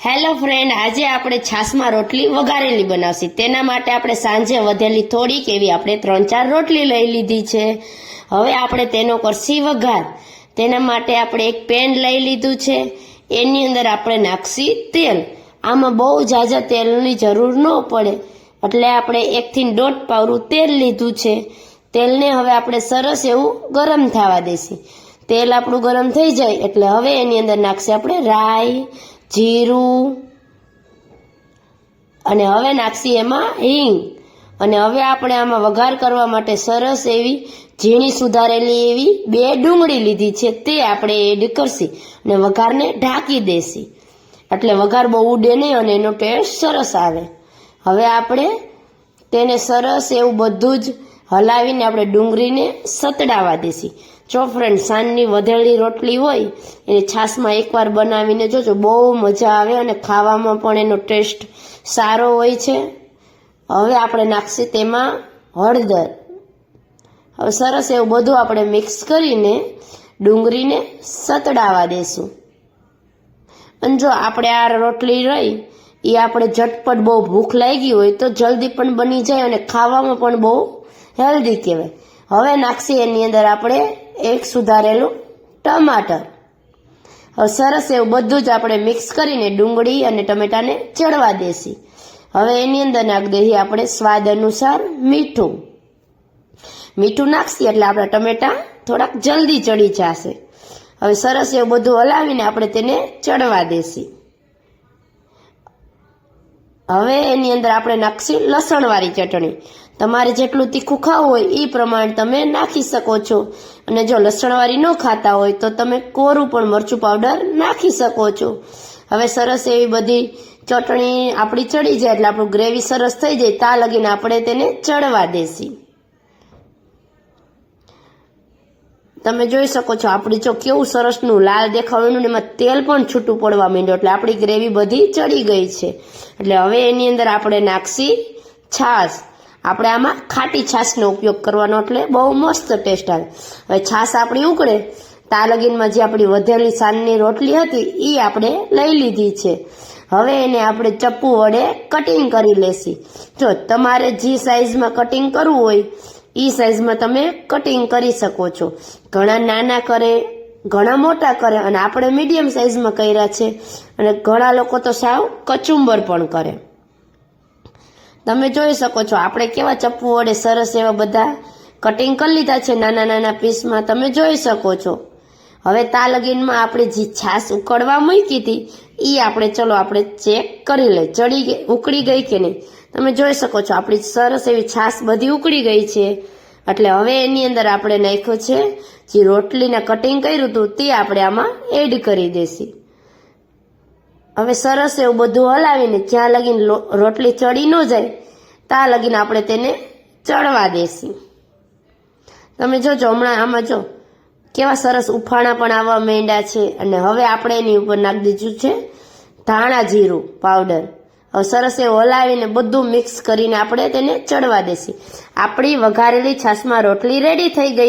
Hello friend, આજે આપણે છાશમાં રોટલી વઘારેલી બનાવશી। તેના માટે આપણે સાંજે વધેલી થોડીક એવી આપણે 3-4 રોટલી લઈ લીધી છે। હવે આપણે તેનો કરશી વઘાર। તેના માટે આપણે એક પેન લઈ લીધું છે। એની અંદર આપણે નાખશી તેલ। આમાં બહુ ઝાઝા તેલની જરૂર ન પડે, એટલે આપણે 1 થી 1.5 પાવરું તેલ લીધું છે। તેલને હવે આપણે સરસ એવું ગરમ થવા દેશી। તેલ આપણું ગરમ થઈ જાય એટલે હવે એની અંદર નાખશી આપણે રાઈ, જીરું, અને હવે નાખશી એમાં હિંગ। અને હવે આપણે આમાં વઘાર કરવા માટે સરસ એવી ઝીણી સુધારેલી એવી 2 ડુંગળી લીધી છે, તે આપણે એડ કરશી અને વઘારને ઢાંકી દેશી, એટલે વઘાર બહુ ઉડે નહીં અને એનો ટેસ્ટ સરસ આવે। હવે આપણે તેને સરસ એવું બધું જ હલાવીને આપણે ડુંગળીને સતડાવા દેશી। જો ફ્રેન્ડ, સાંજની વધેલી રોટલી હોય એને છાશમાં એકવાર બનાવીને જોજો, બહુ મજા આવે અને ખાવામાં પણ એનો ટેસ્ટ સારો હોય છે। હવે આપણે નાખશી તેમાં હળદર। હવે સરસ એવું બધું આપણે મિક્સ કરીને ડુંગળીને સતડાવા દેશું। અને જો આપણે આ રોટલી રહી એ આપણે ઝટપટ, બહુ ભૂખ લાગી હોય તો જલ્દી પણ બની જાય અને ખાવામાં પણ બહુ હેલ્ધી કહેવાય। હવે નાખશી એની અંદર આપણે એક સુધારેલું ટમાટર। હવે સરસ એવું બધું જ આપણે મિક્સ કરીને ડુંગળી અને ટમેટાને ચડવા દેશી। હવે એની અંદર નાખી દઈએ આપણે સ્વાદ અનુસાર મીઠું। મીઠું નાખશી એટલે આપણા ટમેટા થોડાક જલ્દી ચડી જશે। હવે સરસ એવું બધું હલાવીને આપણે તેને ચડવા દેશી। હવે એની અંદર આપણે નાખશી લસણવાળી ચટણી। તમારે જેટલું તીખું ખાવું હોય એ પ્રમાણે તમે નાખી શકો છો, અને જો લસણવાળી ન ખાતા હોય તો તમે કોરું પણ મરચું પાવડર નાખી શકો છો। હવે સરસ એવી બધી ચટણી આપણી ચડી જાય એટલે આપણું ગ્રેવી સરસ થઈ જાય, ત્યાં લગીને આપણે તેને ચડવા દેશી। તમે જોઈ શકો છો આપણી જો કેવું સરસનું લાલ દેખાવાનું ને એમાં તેલ પણ છૂટું પડવા માંડ્યું, એટલે આપણી ગ્રેવી બધી ચડી ગઈ છે। એટલે હવે એની અંદર આપણે નાખશી છાશ। આપણે આમાં ખાટી છાશનો ઉપયોગ કરવાનો, એટલે બહુ મસ્ત ટેસ્ટ આવે। હવે છાશ આપણી ઉકળે ત્યાં લગીનમાં જે આપણી વધેલી સાંજની રોટલી હતી એ આપણે લઈ લીધી છે। હવે એને આપણે ચપ્પુ વડે કટિંગ કરી લેશી। જો તમારે જે સાઈઝમાં કટિંગ કરવું હોય એ સાઈઝમાં તમે કટિંગ કરી શકો છો। ઘણા નાના કરે, ઘણા મોટા કરે, અને આપણે મીડિયમ સાઈઝમાં કર્યા છે, અને ઘણા લોકો તો સાવ કચુંબર પણ કરે। તમે જોઈ શકો છો આપણે કેવા ચપ્પુ વડે સરસ એવા બધા કટિંગ કરી લીધા છે નાના નાના પીસમાં, તમે જોઈ શકો છો। હવે તા લગીનમાં આપણે જે છાશ ઉકળવા મૂકી હતી એ આપણે ચલો આપણે ચેક કરી લઈએ, ઉકળી ગઈ કે નહીં। તમે જોઈ શકો છો આપણી સરસ એવી છાશ બધી ઉકળી ગઈ છે। એટલે હવે એની અંદર આપણે નાખ્યો છે જે રોટલીના કટિંગ કર્યું હતું તે આપણે આમાં એડ કરી દેશી। હવે સરસ એવું બધું હલાવીને જ્યાં લગીને રોટલી ચડી ન જાય ત્યાં લગીને આપણે તેને ચડવા દેશી। તમે જોજો હમણાં આમાં જો કેવા સરસ ઉફાણા પણ આવવા માંડ્યા છે। અને હવે આપણે એની ઉપર નાખી દીધું છે ધાણા જીરું પાવડર। હવે સરસ એવું હલાવીને બધું મિક્સ કરીને આપણે તેને ચડવા દેશી। આપણી વઘારેલી છાશમાં રોટલી રેડી થઈ ગઈ।